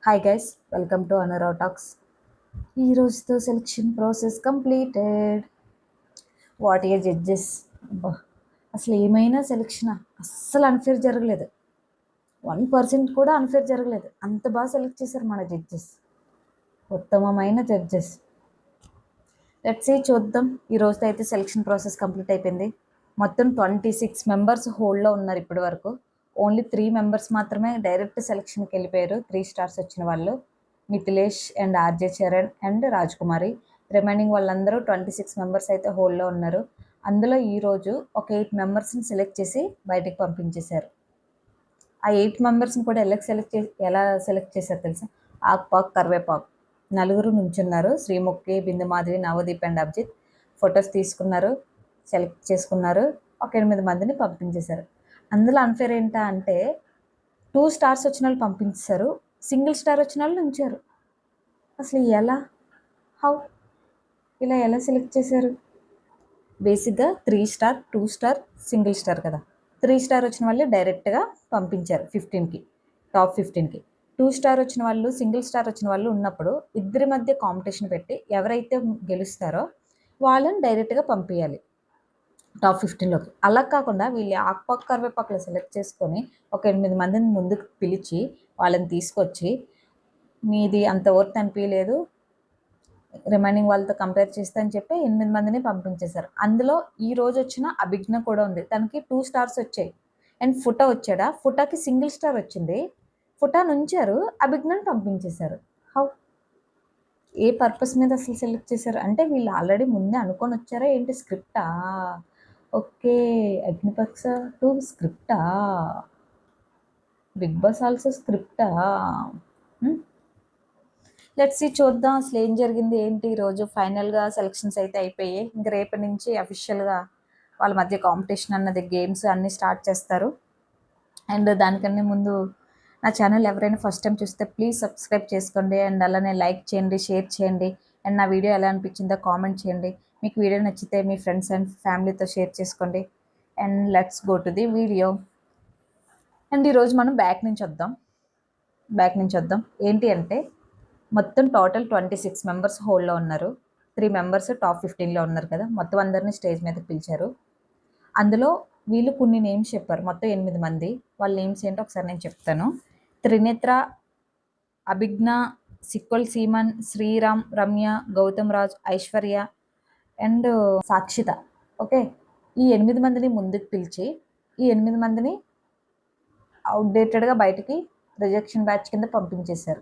Hi guys, welcome to Anurav talks. ఈ రోజుతో selection process completed. What a judges! అబ్బా, అసలు ఏమైనా సెలక్షన్ అస్సలు అన్ఫేర్ జరగలేదు. 1% కూడా అన్ఫేర్ జరగలేదు. అంత బాగా సెలెక్ట్ చేశారు మన జడ్జెస్, ఉత్తమమైన జడ్జెస్. లెట్స్ చూద్దాం. ఈ రోజుతో అయితే సెలక్షన్ ప్రాసెస్ కంప్లీట్ అయిపోయింది. మొత్తం 26 మెంబర్స్ హోల్డ్లో ఉన్నారు ఇప్పటి వరకు. ఓన్లీ 3 మెంబర్స్ మాత్రమే డైరెక్ట్ సెలక్షన్కి వెళ్ళిపోయారు. 3 స్టార్స్ వచ్చిన వాళ్ళు Mithilesh and RJ Charan and Raj Kumari. Remaining వాళ్ళందరూ 26 మెంబర్స్ అయితే హోల్డ్లో ఉన్నారు. అందులో ఈరోజు ఒక 8 మెంబర్స్ని సెలెక్ట్ చేసి బయటకు పంపించేశారు. ఆ 8 మెంబర్స్ని కూడా ఎలా సెలెక్ట్ చేశారు తెలుసా? ఆక్పాక్, కరివేపాకు నలుగురు నుంచున్నారు. శ్రీముఖి, బిందు మాధవి, నవదీప్ అండ్ అభిజిత్ ఫొటోస్ తీసుకున్నారు, సెలెక్ట్ చేసుకున్నారు. ఒక 8 మందిని పంపించేశారు. అందులో అన్ఫేర్ ఏంటా అంటే 2 స్టార్స్ వచ్చిన వాళ్ళు పంపించారు, సింగిల్ స్టార్ వచ్చిన వాళ్ళు ఉంచారు. అసలు ఎలా, హౌ, ఇలా ఎలా సెలెక్ట్ చేశారు? బేసిక్గా 3 స్టార్, 2 స్టార్, సింగిల్ స్టార్ కదా. 3 స్టార్ వచ్చిన వాళ్ళు డైరెక్ట్గా పంపించారు 15కి, టాప్ 15కి. 2 స్టార్ వచ్చిన వాళ్ళు, సింగిల్ స్టార్ వచ్చిన వాళ్ళు ఉన్నప్పుడు ఇద్దరి మధ్య కాంపిటీషన్ పెట్టి ఎవరైతే గెలుస్తారో వాళ్ళని డైరెక్ట్గా పంపించాలి టాప్ 15లోకి. అలా కాకుండా వీళ్ళు ఆకుపక్క కరివేపాకులు సెలెక్ట్ చేసుకొని ఒక 8 మందిని ముందుకు పిలిచి వాళ్ళని తీసుకొచ్చి మీది అంత వర్త్ అనిపించలేదు, రిమైనింగ్ వాళ్ళతో కంపేర్ చేస్తే అని చెప్పి 8 మందిని పంపించేశారు. అందులో ఈ రోజు వచ్చిన అభిజ్ఞ కూడా ఉంది. తనకి 2 స్టార్స్ వచ్చాయి. అండ్ ఫుటా వచ్చాడా, ఫుటాకి సింగిల్ స్టార్ వచ్చింది. ఫుటా నుంచారు, అభిజ్ఞని పంపించేశారు. హౌ, ఏ పర్పస్ మీద అసలు సెలెక్ట్ చేశారు? అంటే వీళ్ళు ఆల్రెడీ ముందే అనుకొని వచ్చారా ఏంటి? స్క్రిప్టా? ఓకే, అగ్నిపక్ష 2 స్క్రిప్టా? బిగ్ బాస్ ఆల్సో స్క్రిప్టా? లెట్స్ చూద్దాం అసలు ఏం జరిగింది ఏంటి. ఈరోజు ఫైనల్గా సెలక్షన్స్ అయితే అయిపోయాయి. ఇంకా రేపటి నుంచి అఫీషియల్గా వాళ్ళ మధ్య కాంపిటీషన్ అన్నది, గేమ్స్ అన్నీ స్టార్ట్ చేస్తారు. అండ్ దానికన్నా ముందు నా ఛానల్ ఎవరైనా ఫస్ట్ టైం చూస్తే ప్లీజ్ సబ్స్క్రైబ్ చేసుకోండి. అండ్ అలానే లైక్ చేయండి, షేర్ చేయండి. అండ్ నా వీడియో ఎలా అనిపించిందో కామెంట్ చేయండి. మీకు వీడియో నచ్చితే మీ ఫ్రెండ్స్ అండ్ ఫ్యామిలీతో షేర్ చేసుకోండి. And let's go to the video. And ఈరోజు మనం బ్యాక్ నుంచి వద్దాం. ఏంటి అంటే మొత్తం టోటల్ 26 మెంబర్స్ హోల్డ్లో ఉన్నారు. 3 మెంబర్స్ టాప్ 15లో ఉన్నారు కదా. మొత్తం అందరినీ స్టేజ్ మీదకి పిలిచారు. అందులో వీళ్ళు కొన్ని నేమ్స్ చెప్పారు. మొత్తం 8 మంది. వాళ్ళ నేమ్స్ ఏంటో ఒకసారి నేను చెప్తాను. త్రినేత్ర, అభిజ్ఞ, సిక్వల్ సీమన్, శ్రీరామ్, రమ్య, గౌతమ్ రాజ్, ఐశ్వర్య అండ్ సాక్షిత. ఓకే, ఈ 8 మందిని ముందుకు పిలిచి ఈ 8 మందిని అవుట్డేటెడ్గా బయటికి రిజెక్షన్ బ్యాచ్ కింద పంపించేశారు.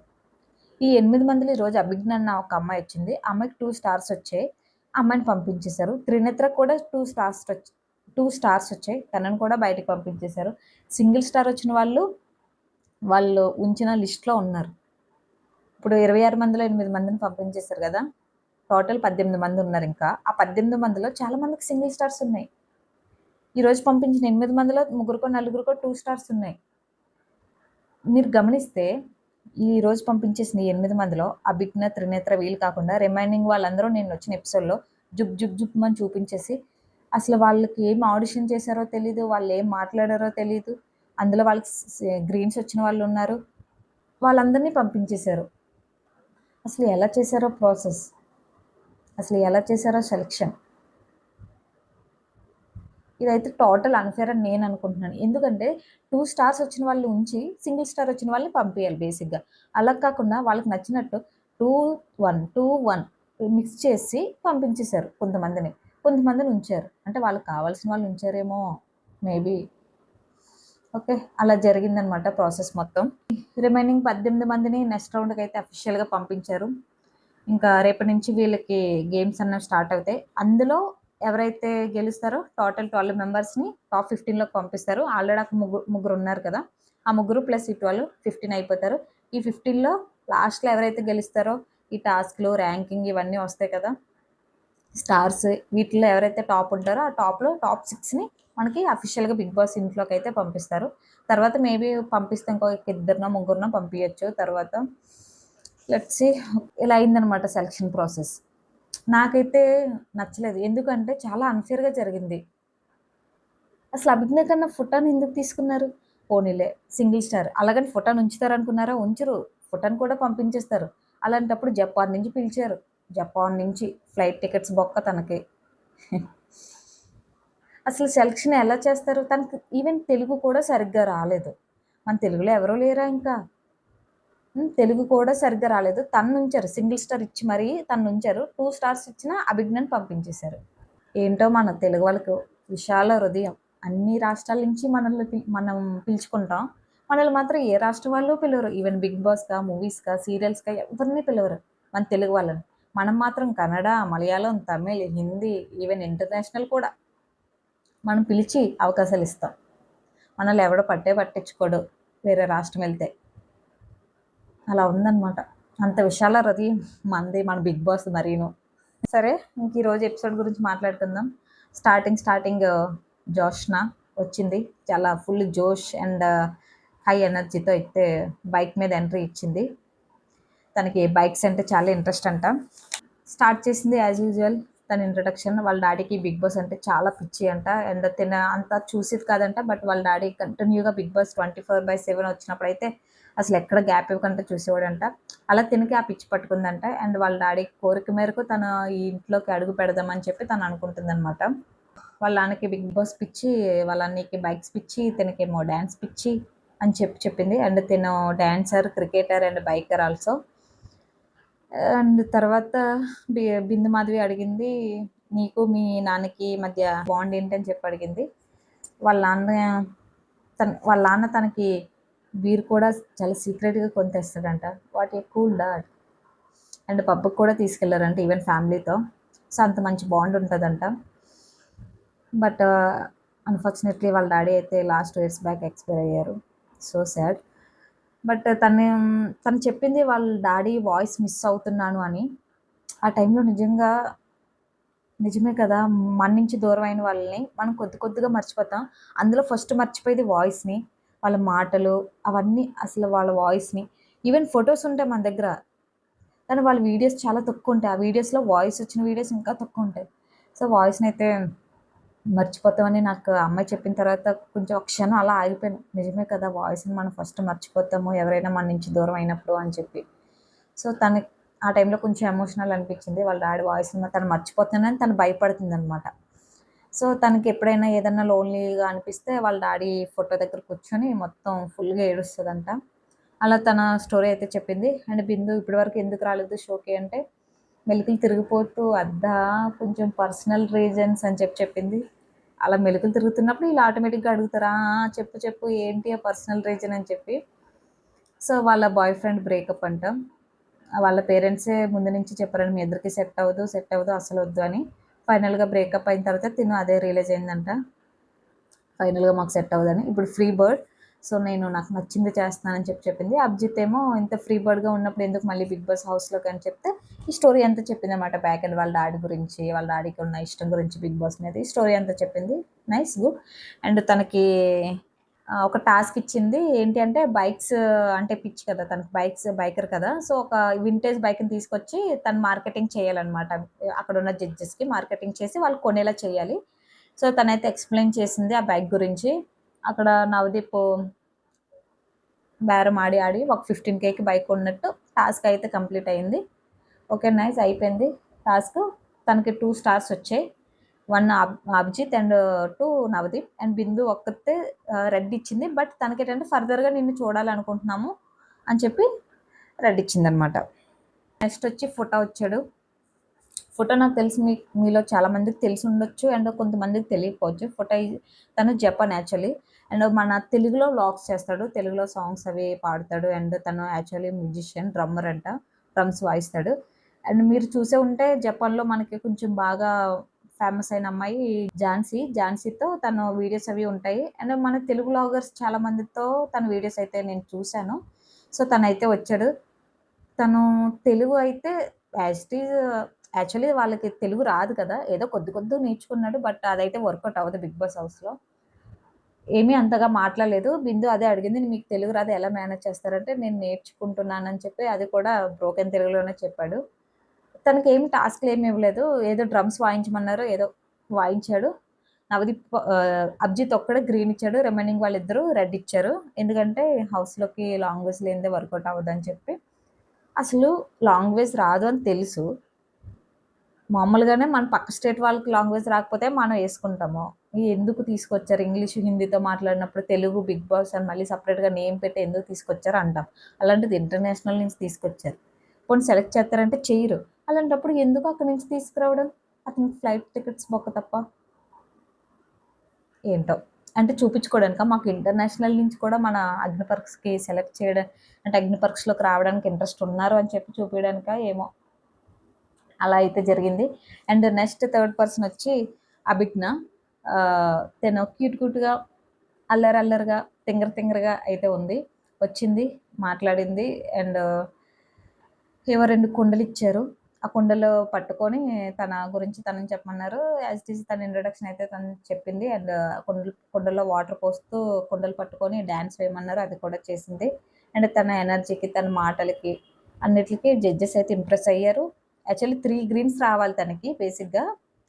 ఈ 8 మందిలో ఈరోజు అభిజ్ఞ అన్న ఒక అమ్మాయి వచ్చింది. ఆ అమ్మాయికి 2 స్టార్స్ వచ్చాయి, అమ్మాయిని పంపించేశారు. త్రినేత్ర కూడా 2 స్టార్స్ వచ్చాయి, తనను కూడా బయటకు పంపించేశారు. సింగిల్ స్టార్ వచ్చిన వాళ్ళు ఉంచిన లిస్ట్లో ఉన్నారు. ఇప్పుడు 26 మందిలో 8 మందిని పంపించేశారు కదా. టోటల్ 18 మంది ఉన్నారు. ఇంకా ఆ 18 మందిలో చాలా మందికి సింగిల్ స్టార్స్ ఉన్నాయి. ఈరోజు పంపించిన 8 మందిలో 3 4 2 స్టార్స్ ఉన్నాయి. మీరు గమనిస్తే ఈరోజు పంపించేసిన 8 మందిలో అభిజ్ఞ, త్రినేత్ర వీళ్ళు కాకుండా రిమైనింగ్ వాళ్ళందరూ నేను వచ్చిన ఎపిసోడ్లో జుప్ అని చూపించేసి అసలు వాళ్ళకి ఏం ఆడిషన్ చేశారో తెలీదు, వాళ్ళు ఏం మాట్లాడారో తెలీదు. అందులో వాళ్ళకి గ్రీన్స్ వచ్చిన వాళ్ళు ఉన్నారు. వాళ్ళందరినీ పంపించేశారు. అసలు ఎలా చేశారో ప్రాసెస్, అసలు ఎలా చేశారో సెలక్షన్, ఇదైతే టోటల్ అన్ఫేర్ అని నేను అనుకుంటున్నాను. ఎందుకంటే 2 స్టార్స్ వచ్చిన వాళ్ళు ఉంచి సింగిల్ స్టార్ వచ్చిన వాళ్ళని పంపించాలి బేసిక్గా. అలా కాకుండా వాళ్ళకి నచ్చినట్టు 2-1 మిక్స్ చేసి పంపించేశారు. కొంతమందిని ఉంచారు. అంటే వాళ్ళకి కావాల్సిన వాళ్ళు ఉంచారేమో మేబీ. ఓకే, అలా జరిగిందనమాట ప్రాసెస్ మొత్తం. రిమైనింగ్ 18 మందిని నెక్స్ట్ రౌండ్కి అయితే అఫీషియల్గా పంపించారు. ఇంకా రేపటి నుంచి వీళ్ళకి గేమ్స్ అన్నవి స్టార్ట్ అవుతాయి. అందులో ఎవరైతే గెలుస్తారో టోటల్ 12 మెంబర్స్ని టాప్ 15లోకి పంపిస్తారు. ఆల్రెడీ అక్కడ ముగ్గురు ఉన్నారు కదా. ఆ ముగ్గురు ప్లస్ ఈ 15 అయిపోతారు. ఈ 15లో లాస్ట్లో ఎవరైతే గెలుస్తారో ఈ టాస్క్లు, ర్యాంకింగ్ ఇవన్నీ వస్తాయి కదా, స్టార్స్, వీటిలో ఎవరైతే టాప్ ఉంటారో ఆ టాప్ 6ని మనకి అఫీషియల్గా బిగ్ బాస్ ఇంట్లోకి అయితే పంపిస్తారు. తర్వాత మేబీ పంపిస్తే ఇంకో ఇద్దరినో ముగ్గురినో పంపించచ్చు తర్వాత. Let's see. ఇలా అయిందనమాట సెలక్షన్ ప్రాసెస్. నాకైతే నచ్చలేదు, ఎందుకంటే చాలా అన్ఫేర్గా జరిగింది. అసలు అభిజ్ఞ కన్నా ఫుటాని ఎందుకు తీసుకున్నారు? పోనీలే సింగిల్ స్టార్, అలాగని ఫుటాని ఉంచుతారు అనుకున్నారా? ఉంచరు. ఫోటోని కూడా పంపించేస్తారు. అలాంటప్పుడు జపాన్ నుంచి పిలిచారు. జపాన్ నుంచి ఫ్లైట్ టికెట్స్ బొక్క తనకి. అసలు సెలక్షన్ ఎలా చేస్తారు? తనకి ఈవెన్ తెలుగు కూడా సరిగ్గా రాలేదు. మన తెలుగులో ఎవరు లేరా ఇంకా? తెలుగు కూడా సరిగ్గా రాలేదు. తన్నుంచారు. సింగిల్ స్టార్ ఇచ్చి మరీ తన్నుంచారు. 2 స్టార్స్ ఇచ్చిన అభిజ్ఞని పంపించేశారు. ఏంటో మన తెలుగు వాళ్ళకు విశాల హృదయం. అన్ని రాష్ట్రాల నుంచి మనం పిలుచుకుంటాం. మనల్ని మాత్రం ఏ రాష్ట్రం వాళ్ళు పిలవరు. ఈవెన్ 'బిగ్ బాస్‌కా', మూవీస్‌కా, సీరియల్స్‌కా ఎవరిని పిలవరు మన తెలుగు వాళ్ళని. మనం మాత్రం కన్నడ, మలయాళం, తమిళ్, హిందీ ఈవెన్ ఇంటర్నేషనల్ కూడా మనం పిలిచి అవకాశాలిస్తాం. మనల్ని ఎవడు పట్టించుకోడు వేరే రాష్ట్రం వెళ్తే. అలా ఉందనమాట. అంత విశాల హృదయం మనది, మన 'బిగ్ బాస్' మరీను. సరే, ఇంక ఈరోజు ఎపిసోడ్ గురించి మాట్లాడుకుందాం. స్టార్టింగ్ జోష్న వచ్చింది. చాలా ఫుల్ జోష్ అండ్ హై ఎనర్జీతో అయితే బైక్ మీద ఎంట్రీ ఇచ్చింది. తనకి బైక్స్ అంటే చాలా ఇంట్రెస్ట్ అంట. స్టార్ట్ చేసింది యాజ్ యూజువల్ తన ఇంట్రడక్షన్. వాళ్ళ డాడీకి బిగ్ బాస్ అంటే చాలా పిచ్చి అంట. అండ్ అంతా చూసేది కాదంట. బట్ వాళ్ళ డాడీ కంటిన్యూగా బిగ్ బాస్ 24/7 వచ్చినప్పుడైతే అసలు ఎక్కడ గ్యాప్ ఇవ్వకుండా చూసేవాడంట. అలా తినకి ఆ పిచ్చి పట్టుకుందంట. అండ్ వాళ్ళ డాడీ కోరిక మేరకు తను ఈ ఇంట్లోకి అడుగు పెడదామని చెప్పి తను అనుకుంటుందన్నమాట. వాళ్ళ నాన్నకి బిగ్ బాస్ పిచ్చి, వాళ్ళ అన్నయ్యకి బైక్స్ పిచ్చి, తినకేమో డ్యాన్స్ పిచ్చి అని చెప్పింది. అండ్ తిను dancer, cricketer and biker also. And తర్వాత బిందు మాధవి అడిగింది, నీకు మీ నాన్నకి మధ్య బాండ్ ఏంటని చెప్పి అడిగింది. వాళ్ళ నాన్న తనకి బీర్ కూడా చాలా సీక్రెట్గా కొని తెస్తాడంట. What a cool dad. And పబ్కి కూడా తీసుకెళ్లారంట ఈవెన్ ఫ్యామిలీతో. సో అంత మంచి బాండ్ ఉంటుందంట. బట్ అన్ఫార్చునేట్లీ వాళ్ళ డాడీ అయితే లాస్ట్ 2 years బ్యాక్ ఎక్స్పైర్ అయ్యారు. So sad. బట్ తను చెప్పింది వాళ్ళ డాడీ వాయిస్ మిస్ అవుతున్నాను అని. ఆ టైంలో నిజమే కదా! మన నుంచి దూరమైన వాళ్ళని మనం కొద్దిగా మర్చిపోతాం. అందులో ఫస్ట్ మర్చిపోయేది వాయిస్‌ని, వాళ్ళ మాటలు అవన్నీ, అసలు వాళ్ళ వాయిస్‌ని. ఈవెన్ ఫోటోస్ ఉంటాయి మన దగ్గర. కానీ వాళ్ళ వీడియోస్ చాలా తక్కువుంటాయి. ఆ వీడియోస్‌లో వాయిస్ వచ్చిన వీడియోస్ ఇంకా తక్కువుంటాయి. సో వాయిస్‌నైతే మర్చిపోతామని నాకు ఆ అమ్మాయి చెప్పిన తర్వాత కొంచెం ఒక క్షణం అలా ఆగిపోయాను. నిజమే కదా! వాయిస్‌ని మనం ఫస్ట్ మర్చిపోతాము ఎవరైనా మన నుంచి దూరం అయినప్పుడు అని చెప్పి. సో తనకి ఆ టైంలో కొంచెం ఎమోషనల్ అనిపించింది. వాళ్ళ డాడీ వాయిస్‌ని తను మర్చిపోతున్నానని తను భయపడుతుందనమాట. సో తనకి ఎప్పుడైనా ఏదన్నా లోన్లీగా అనిపిస్తే వాళ్ళ డాడీ ఫోటో దగ్గర కూర్చొని మొత్తం ఫుల్‌గా ఏడుస్తదంట. అలా తన స్టోరీ అయితే చెప్పింది. అండ్ బిందు ఇప్పటివరకు ఎందుకు రాలేదు షోకి అంటే, మెలికలు తిరిగిపోతూ అద్దా కొంచెం పర్సనల్ రీజన్స్ అని చెప్పింది. అలా మెలికలు తిరుగుతున్నప్పుడు వీళ్ళు ఆటోమేటిక్‌గా అడుగుతారు. ఆ! ఆ! చెప్పు ఏంటి ఆ పర్సనల్ రీజన్ అని చెప్పి. సో వాళ్ళ బాయ్ ఫ్రెండ్ బ్రేకప్ అంట. వాళ్ళ పేరెంట్సే ముందు నుంచి చెప్పారంట, మీ ఇద్దరికి సెట్ అవ్వదు అసలొద్దు అని. ఫైనల్‌గా బ్రేకప్ అయిన తర్వాత తిను అదే రియలైజ్ అయిందంట. ఫైనల్‌గా మాకు సెట్ అవ్వదని. ఇప్పుడు ఫ్రీ బర్డ్. సో నేను నాకు నచ్చింది చేస్తున్నానని చెప్పింది. అభిజిత్ ఏమో ఇంత ఫ్రీ బర్డ్‌గా ఉన్నప్పుడు ఎందుకు మళ్ళీ బిగ్ బాస్ హౌస్‌లోకి అని చెప్తే ఈ స్టోరీ అంతా చెప్పిందనమాట. బ్యాక్ ఎండ్ వాళ్ళ డాడీ గురించి, వాళ్ళ డాడీకి ఉన్న ఇష్టం గురించి బిగ్ బాస్ మీద ఈ స్టోరీ అంతా చెప్పింది. Nice, good. అండ్ తనకి ఒక టాస్క్ ఇచ్చింది. ఏంటి అంటే బైక్స్ అంటే పిచ్చి కదా! తనకి బైకర్ కదా! సో ఒక వింటేజ్ బైక్‌ని తీసుకొచ్చి తను మార్కెటింగ్ చేయాలనమాట. అక్కడున్న జడ్జెస్‌కి మార్కెటింగ్ చేసి వాళ్ళు కొనేలా చేయాలి. సో తనైతే ఎక్స్‌ప్లెయిన్ చేసింది ఆ బైక్ గురించి. అక్కడ నవదీప్ బేరం ఆడి ఒక 15,000కి బైక్ కొన్నట్టు టాస్క్ అయితే కంప్లీట్ అయింది. ఓకే, నైస్ అయిపోయింది టాస్క్. తనకి 2 స్టార్స్ వచ్చాయి. 1 అభిజిత్ అండ్ 2 నవదీప్. అండ్ బిందు ఒక్కతే రెడ్ ఇచ్చింది. బట్ తనకేంటంటే ఫర్దర్‌గా నిన్ను చూడాలనుకుంటున్నాము అని చెప్పి రెడ్ ఇచ్చిందనమాట. నెక్స్ట్ వచ్చి ఫోటో వచ్చాడు. ఫోటో నాకు తెలిసి మీలో చాలా మందికి తెలిసి ఉండొచ్చు. అండ్ కొంతమందికి తెలియకపోవచ్చు. తను జపాన్ యాక్చువల్లీ. అండ్ మన తెలుగులో వ్లాగ్స్ చేస్తాడు. తెలుగులో సాంగ్స్ అవి పాడతాడు. అండ్ తను యాక్చువల్లీ మ్యూజిషియన్, డ్రమ్మర్ అంట. డ్రమ్స్ వాయిస్తాడు. అండ్ మీరు చూసే ఉంటే జపాన్‌లో మనకి కొంచెం బాగా ఫేమస్ అయిన అమ్మాయి ఝాన్సీతో తను వీడియోస్ అవి ఉంటాయి. అండ్ మన తెలుగు వ్లాగర్స్ చాలా మందితో తన వీడియోస్ అయితే నేను చూసాను. సో తనైతే వచ్చాడు. తను తెలుగు అయితే యాజ్ ఇట్ ఈజ్ యాక్చువల్లీ వాళ్ళకి తెలుగు రాదు కదా! ఏదో కొద్దిగా నేర్చుకున్నాడు. బట్ అదైతే వర్కౌట్ అవ్వదు బిగ్ బాస్ హౌస్‌లో. ఏమీ అంతగా మాట్లాడలేదు. బిందు అదే అడిగింది. మీకు తెలుగు రాదు ఎలా మేనేజ్ చేస్తారంటే, నేను నేర్చుకుంటున్నానని చెప్పి అది కూడా బ్రోకెన్ తెలుగులోనే చెప్పాడు. తనకేమి టాస్క్‌లేమి ఇవ్వలేదు. ఏదో డ్రమ్స్ వాయించమన్నారు. ఏదో వాయించాడు. అభిజిత్ ఒక్కడే గ్రీన్ ఇచ్చాడు, రిమైనింగ్ వాళ్ళిద్దరూ రెడ్ ఇచ్చారు. ఎందుకంటే హౌస్లోకి లాంగ్వేజ్ లేనిదే వర్కౌట్ అవ్వదని చెప్పి. అసలు లాంగ్వేజ్ రాదు అని తెలుసు. మామూలుగానే మన పక్క స్టేట్ వాళ్ళకి లాంగ్వేజ్ రాకపోతే మనం వేసుకుంటాము. ఎందుకు తీసుకొచ్చారు ఇంగ్లీష్ హిందీతో మాట్లాడినప్పుడు తెలుగు బిగ్ బాస్ అని మళ్ళీ సపరేట్గా నేమ్ పెట్టి ఎందుకు తీసుకొచ్చారు అంటాం. అలాంటిది ఇంటర్నేషనల్ నుంచి తీసుకొచ్చారు. పోనీ సెలెక్ట్ చేస్తారంటే చేయరు. అలాంటప్పుడు ఎందుకు అక్కడి నుంచి తీసుకురావడం? అతనికి ఫ్లైట్ టికెట్స్ బొక్క తప్ప. ఏంటో అంటే చూపించుకోవడానిక మాకు ఇంటర్నేషనల్ నుంచి కూడా మన అగ్నిపరీక్షకి సెలెక్ట్ చేయడం అంటే అగ్నిపరీక్షలోకి రావడానికి ఇంట్రెస్ట్ ఉన్నారు అని చెప్పి చూపించడానిక ఏమో. అలా అయితే జరిగింది. అండ్ నెక్స్ట్ థర్డ్ పర్సన్ వచ్చి అభిజ్ఞ. తను క్యూట్గా అల్లరిగా తింగరగా అయితే ఉంది. వచ్చింది, మాట్లాడింది. అండ్ ఏవో 2 కుండలు ఇచ్చారు. ఆ కుండలు పట్టుకొని తన గురించి తనని చెప్పమన్నారు. యాజ్ ఇట్ ఈజ్ తన ఇంట్రొడక్షన్ అయితే తను చెప్పింది. అండ్ కుండల్లో వాటర్ పోస్తూ కుండలు పట్టుకొని డ్యాన్స్ వేయమన్నారు. అది కూడా చేసింది. అండ్ తన ఎనర్జీకి, తన మాటలకి అన్నిటికి జడ్జెస్ అయితే ఇంప్రెస్ అయ్యారు. యాక్చువల్లీ 3 గ్రీన్స్ రావాలి తనకి బేసిక్గా.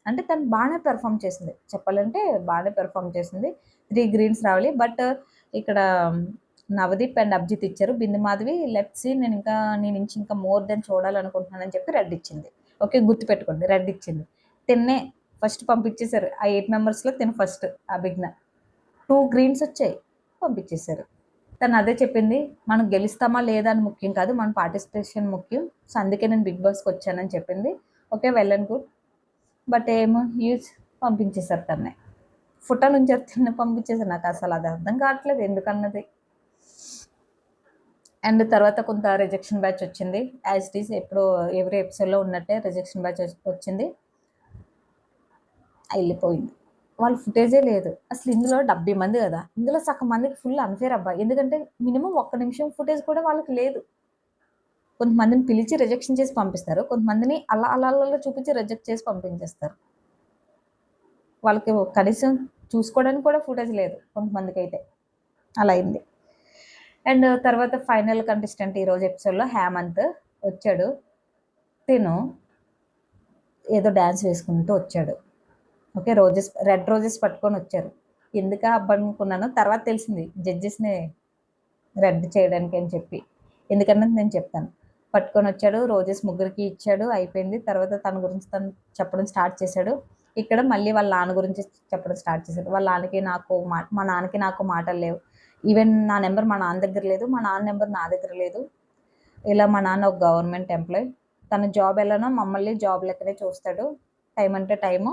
అంటే తను బాగానే పెర్ఫామ్ చేసింది, చెప్పాలంటే బాగానే పెర్ఫామ్ చేసింది. 3 గ్రీన్స్ రావాలి. బట్ ఇక్కడ నవదీప్ అండ్ అభిజిత్ ఇచ్చారు. బిందు మాధవి లెట్స్ సీ, నేను ఇంకా మోర్ దెన్ చూడాలనుకుంటున్నానని చెప్పి రెడ్ ఇచ్చింది. ఓకే, గుర్తుపెట్టుకోండి, రెడ్ ఇచ్చింది. తిన్నే ఫస్ట్ పంపించేశారు. ఆ 8 మెంబర్స్లో తిను ఫస్ట్ అభిజ్ఞ. 2 గ్రీన్స్ వచ్చాయి, పంపించేశారు. తను అదే చెప్పింది, మనం గెలుస్తామా లేదా అని ముఖ్యం కాదు, మన పార్టిసిపేషన్ ముఖ్యం. సో అందుకే నేను బిగ్ బాస్కి వచ్చానని చెప్పింది. Okay, well and good. But ఏమో యూజ్ పంపించేశారు తన్నే. ఫుటా నుంచి తిన్న పంపించేశారు. నాకు అసలు అది అర్థం కావట్లేదు ఎందుకన్నది. అండ్ తర్వాత కొంత రిజెక్షన్ బ్యాచ్ వచ్చింది. యాజ్ ఇట్ ఈస్ ఎప్పుడు ఎవ్రీ ఎపిసోడ్లో ఉన్నట్టే రిజెక్షన్ బ్యాచ్ వచ్చింది, వెళ్ళిపోయింది. వాళ్ళ ఫుటేజే లేదు. అసలు ఇందులో 70 మంది కదా, ఇందులో సగం మందికి ఫుల్ అన్ఫేర్ అబ్బా. ఎందుకంటే మినిమం 1 నిమిషం ఫుటేజ్ కూడా వాళ్ళకి లేదు. కొంతమందిని పిలిచి రిజెక్షన్ చేసి పంపిస్తారు, కొంతమందిని అలా చూపించి రిజెక్ట్ చేసి పంపించేస్తారు. వాళ్ళకి కనీసం చూసుకోవడానికి కూడా ఫుటేజ్ లేదు కొంతమందికి అయితే. అలా అయింది. అండ్ తర్వాత ఫైనల్ కంటెస్టెంట్ ఈరోజు ఎపిసోడ్లో హేమంత్ వచ్చాడు. తిను ఏదో డ్యాన్స్ వేసుకుంటూ వచ్చాడు. ఓకే, రెడ్ రోజెస్ పట్టుకొని వచ్చారు. ఎందుక అనుకున్నాను, తర్వాత తెలిసింది జడ్జెస్ని రెడ్ చేయడానికి అని చెప్పి. ఎందుకన్నది నేను చెప్తాను. పట్టుకొని వచ్చాడు, రోజెస్ ముగ్గురికి ఇచ్చాడు, అయిపోయింది. తర్వాత తన గురించి తను చెప్పడం స్టార్ట్ చేశాడు. ఇక్కడ మళ్ళీ వాళ్ళ నాన్న గురించి చెప్పడం స్టార్ట్ చేశాడు. వాళ్ళ నాన్నకి మా నాన్నకి నాకు మాటలు లేవు. ఈవెన్ నా నెంబర్ మా నాన్న దగ్గర లేదు, మా నాన్న నెంబర్ నా దగ్గర లేదు. ఇలా మా నాన్న ఒక గవర్నమెంట్ ఎంప్లాయ్, తన జాబ్ ఎలానో మమ్మల్ని జాబ్ లెక్కనే చూస్తాడు. టైం అంటే టైము.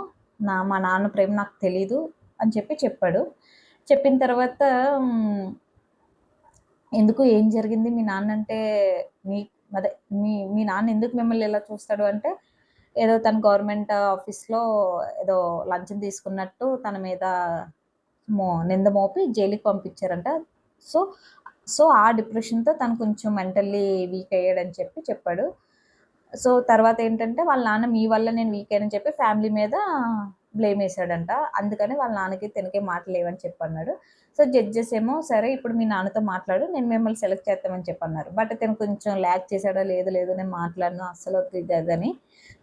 మా నాన్న ప్రేమ నాకు తెలీదు అని చెప్పాడు. చెప్పిన తర్వాత ఎందుకు ఏం జరిగింది, మీ నాన్న అంటే అదే మీ నాన్న ఎందుకు మిమ్మల్ని ఇలా చూస్తాడు అంటే, ఏదో తన గవర్నమెంట్ ఆఫీస్లో ఏదో లంచం తీసుకున్నట్టు తన మీద నింద మోపి జైలుకి పంపించారంట. సో ఆ డిప్రెషన్తో తను కొంచెం మెంటల్లీ వీక్ అయ్యాడని చెప్పాడు. సో తర్వాత ఏంటంటే వాళ్ళ నాన్న మీ వల్ల నేను వీక్ అయ్యానని చెప్పి ఫ్యామిలీ మీద బ్లేమ్ వేసాడంట. అందుకని వాళ్ళ నాన్నకి తినకే మాటలు లేవని చెప్పన్నాడు. సో జడ్జెస్ ఏమో సరే ఇప్పుడు మీ నాన్నతో మాట్లాడు, నేను మిమ్మల్ని సెలెక్ట్ చేస్తామని చెప్పన్నారు. బట్ తను కొంచెం ల్యాక్ చేశాడో లేదు నేను మాట్లాడను అస్సలు ఇదని.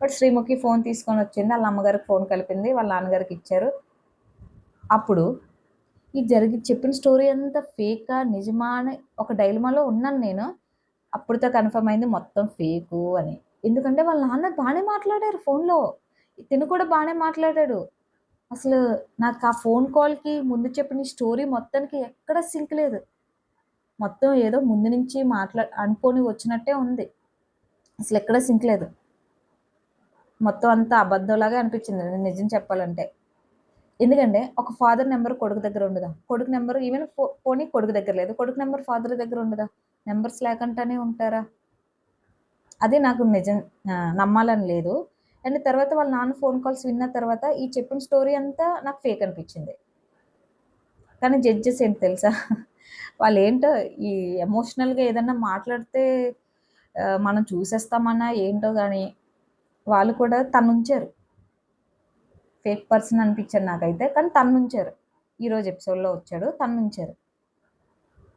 బట్ శ్రీముఖి ఫోన్ తీసుకొని వచ్చింది, వాళ్ళ అమ్మగారికి ఫోన్ కలిపింది, వాళ్ళ నాన్నగారికి ఇచ్చారు. అప్పుడు ఈ చెప్పిన స్టోరీ అంతా ఫేకా నిజమా అని ఒక డైలమాలో ఉన్నాను నేను. అప్పుడుతో కన్ఫర్మ్ అయింది మొత్తం ఫేకు అని. ఎందుకంటే వాళ్ళ నాన్న బాగానే మాట్లాడారు ఫోన్లో, తిను కూడా బాగానే మాట్లాడాడు. అసలు నాకు ఆ ఫోన్ కాల్కి ముందు చెప్పిన స్టోరీ మొత్తానికి ఎక్కడ సింక్ లేదు. మొత్తం ఏదో ముందు నుంచి అనుకొని వచ్చినట్టే ఉంది, అసలు ఎక్కడ సింక్ లేదు. మొత్తం అంతా అబద్ధంలాగా అనిపించింది నిజం చెప్పాలంటే. ఎందుకంటే ఒక ఫాదర్ నెంబర్ కొడుకు దగ్గర ఉండదా, కొడుకు నెంబర్ ఈవెన్ పోనీ కొడుకు దగ్గర లేదు, కొడుకు నెంబర్ ఫాదర్ దగ్గర ఉండదా? నెంబర్స్ లేకుండానే ఉంటారా? అది నాకు నిజం నమ్మాలని లేదు. అండ్ తర్వాత వాళ్ళ నాన్న ఫోన్ కాల్స్ విన్న తర్వాత ఈ చెప్పిన స్టోరీ అంతా నాకు ఫేక్ అనిపించింది. కానీ జడ్జెస్ ఏంటి తెలుసా, వాళ్ళు ఏంటో ఈ ఎమోషనల్గా ఏదన్నా మాట్లాడితే మనం చూసేస్తామన్నా ఏంటో కానీ వాళ్ళు కూడా తనుంచారు. ఫేక్ పర్సన్ అనిపించారు నాకైతే, కానీ తనుంచారు. ఈరోజు ఎపిసోడ్లో వచ్చాడు, తనుంచారు.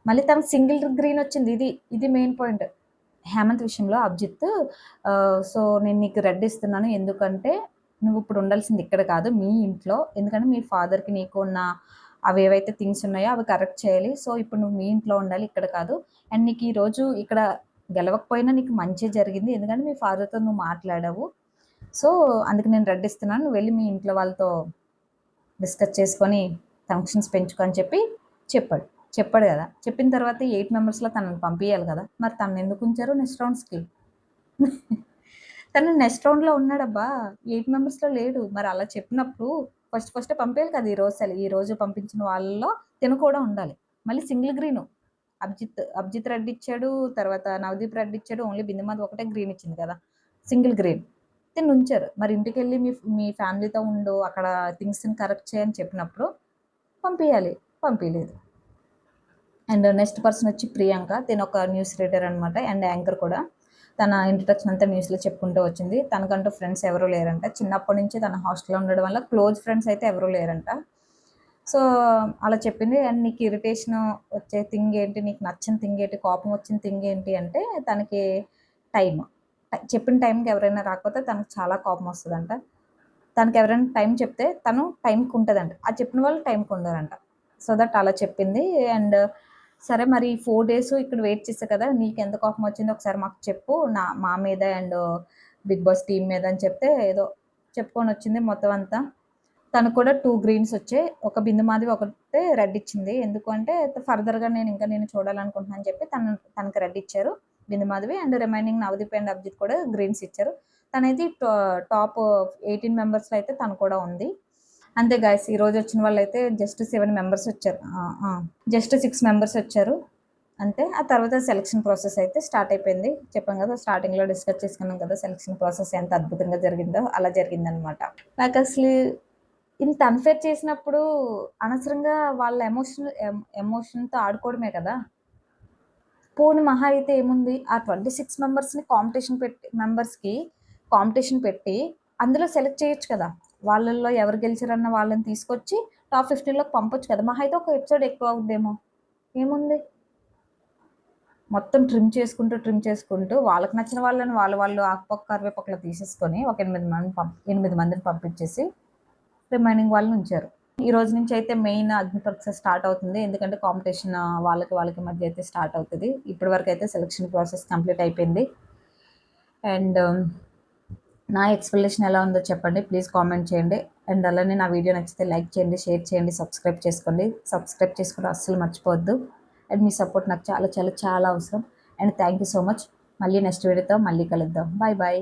మళ్ళీ తనకు సింగిల్ గ్రీన్ వచ్చింది. ఇది మెయిన్ పాయింట్. హేమంత్ విషయంలో అభిజిత్ సో నేను నీకు రెడ్ ఇస్తున్నాను ఎందుకంటే నువ్వు ఇప్పుడు ఉండాల్సింది ఇక్కడ కాదు మీ ఇంట్లో. ఎందుకంటే మీ ఫాదర్‌కి నీకు ఉన్న అవి ఏవైతే థింగ్స్ ఉన్నాయో అవి కరెక్ట్ చేయాలి. సో, ఇప్పుడు నువ్వు మీ ఇంట్లో ఉండాలి ఇక్కడ కాదు. అండ్ నీకు ఈరోజు ఇక్కడ గెలవకపోయినా నీకు మంచే జరిగింది. ఎందుకంటే మీ ఫాదర్‌తో నువ్వు మాట్లాడావు. సో, అందుకు నేను రెడ్ ఇస్తున్నాను. నువ్వు వెళ్లి మీ ఇంట్లో వాళ్ళతో డిస్కస్ చేసుకొని ఫంక్షన్స్ పెంచుకో అని చెప్పి చెప్పాడు. చెప్పాడు గదా! చెప్పిన తర్వాత 8 మెంబర్స్‌లో తనని పంపియాలి గదా! మరి తననెందుకు ఉంచారు నెక్స్ట్ రౌండ్స్‌కి? తను నెక్స్ట్ రౌండ్‌లో ఉన్నాడబ్బా! 8 మెంబర్స్‌లో లేడు. మరి అలా చెప్పినప్పుడు ఫస్టే పంపేయాలి కదా! ఈరోజు పంపించిన వాళ్ళలో తిను కూడా ఉండాలి. మళ్ళీ సింగిల్ గ్రీను. అభిజిత్ రెడ్ ఇచ్చాడు. తర్వాత నవదీప్ రెడ్ ఇచ్చాడు. ఓన్లీ బిందుమాధవి ఒకటే గ్రీన్ ఇచ్చింది కదా! Single green. తిన్నుంచారు. మరి ఇంటికెళ్ళి మీ ఫ్యామిలీతో ఉండు. అక్కడ థింగ్స్‌ని కరెక్ట్ చెయి అని చెప్పినప్పుడు పంపియాలి. పంపియలేదు. అండ్ నెక్స్ట్ పర్సన్ వచ్చి ప్రియాంక. తినొక న్యూస్ రీడర్ అనమాట. అండ్ యాంకర్ కూడా. తన ఇంట్రడక్షన్ అంతా న్యూస్‌లో చెప్పుకుంటూ వచ్చింది. తనకంటూ ఫ్రెండ్స్ ఎవరు లేరంట. చిన్నప్పటి నుంచి తన హాస్టల్‌లో ఉండడం వల్ల క్లోజ్ ఫ్రెండ్స్ అయితే ఎవరు లేరంట. సో, అలా చెప్పింది. అండ్ నీకు ఇరిటేషన్ వచ్చే థింగ్ ఏంటి? నీకు నచ్చని థింగ్ ఏంటి? కోపం వచ్చిన థింగ్ ఏంటి అంటే తనకి టైమ్. చెప్పిన టైంకి ఎవరైనా రాకపోతే తనకు చాలా కోపం వస్తదంట. తనకి ఎవరైనా టైం చెప్తే తను టైంకి ఉంటదంట. ఆ చెప్పిన వాళ్ళు టైంకి ఉండరంట. సో దట్ అలా చెప్పింది. అండ్ సరే మరి 4 డేస్ ఇక్కడ వెయిట్ చేశా కదా! నీకెంత కోపం వచ్చిందో ఒకసారి మాకు చెప్పు. మా మీద అండ్ బిగ్ బాస్ టీమ్ మీద అని చెప్తే ఏదో చెప్పుకొనొచ్చింది మొత్తం అంతా. తనకు కూడా 2 గ్రీన్స్ వచ్చాయి. ఒక బిందు మాధవి ఒకటే రెడ్ ఇచ్చింది. ఎందుకు అంటే ఫర్దర్‌గా నేను చూడాలనుకుంటున్నా అని చెప్పి తనకి రెడ్ ఇచ్చారు Bindu Madhavi. And remaining Navdeep and Abhijit కూడా గ్రీన్స్ ఇచ్చారు. తనైతే టాప్ 18 మెంబర్స్‌లో అయితే తను కూడా ఉంది. అంతే గైస్ ఈరోజు వచ్చిన వాళ్ళైతే జస్ట్ 7 మెంబర్స్ వచ్చారు. జస్ట్ 6 మెంబర్స్ వచ్చారు. అంతే. ఆ తర్వాత సెలక్షన్ ప్రాసెస్ అయితే స్టార్ట్ అయిపోయింది. చెప్పాం కదా! స్టార్టింగ్‌లో డిస్కస్ చేసుకున్నాం కదా! సెలక్షన్ ప్రాసెస్ ఎంత అద్భుతంగా జరిగిందో అలా జరిగిందనమాట. నాకసలు ఇంత అన్‌ఫేర్ చేసినప్పుడు అనవసరంగా వాళ్ళ ఎమోషన్‌తో ఆడుకోవడమే కదా! పోనీ మహా అయితే ఏముంది ఆ 26 కాంపిటీషన్ పెట్టి అందులో సెలెక్ట్ చేయొచ్చు కదా! వాళ్ళల్లో ఎవరు గెలిచారన్న వాళ్ళని తీసుకొచ్చి టాప్ 15లోకి పంపొచ్చు కదా! మహా అయితే ఒక ఎపిసోడ్ ఎక్కువ అవుద్దేమో! ఏముంది? మొత్తం ట్రిమ్ చేసుకుంటూ వాళ్ళకి నచ్చిన వాళ్ళని వాళ్ళు ఆకుపక్క, కరివేపాకులో తీసేసుకొని ఒక 8 మందిని పంపించేసి రిమైనింగ్ వాళ్ళని ఉంచారు. ఈ రోజు నుంచి అయితే మెయిన్ అగ్ని పరీక్ష స్టార్ట్ అవుతుంది. ఎందుకంటే కాంపిటీషన్ వాళ్ళకి మధ్య అయితే స్టార్ట్ అవుతది. ఇప్పటి వరకు అయితే సెలక్షన్ ప్రాసెస్ కంప్లీట్ అయిపోయింది. అండ్ నా ఎక్స్‌ప్లనేషన్ ఎలా ఉందో చెప్పండి. ప్లీజ్ కామెంట్ చేయండి. అండ్ అలానే నా వీడియో నచ్చితే లైక్ చేయండి, షేర్ చేయండి, సబ్స్క్రైబ్ చేసుకోండి. సబ్స్క్రైబ్ చేసుకోవడం అస్సలు మర్చిపోవద్దు. అండ్ మీ సపోర్ట్ నాకు చాలా చాలా చాలా అవసరం. And thank you so much. మళ్ళీ నెక్స్ట్ వీడియోతో మళ్ళీ కలుద్దాం. Bye bye.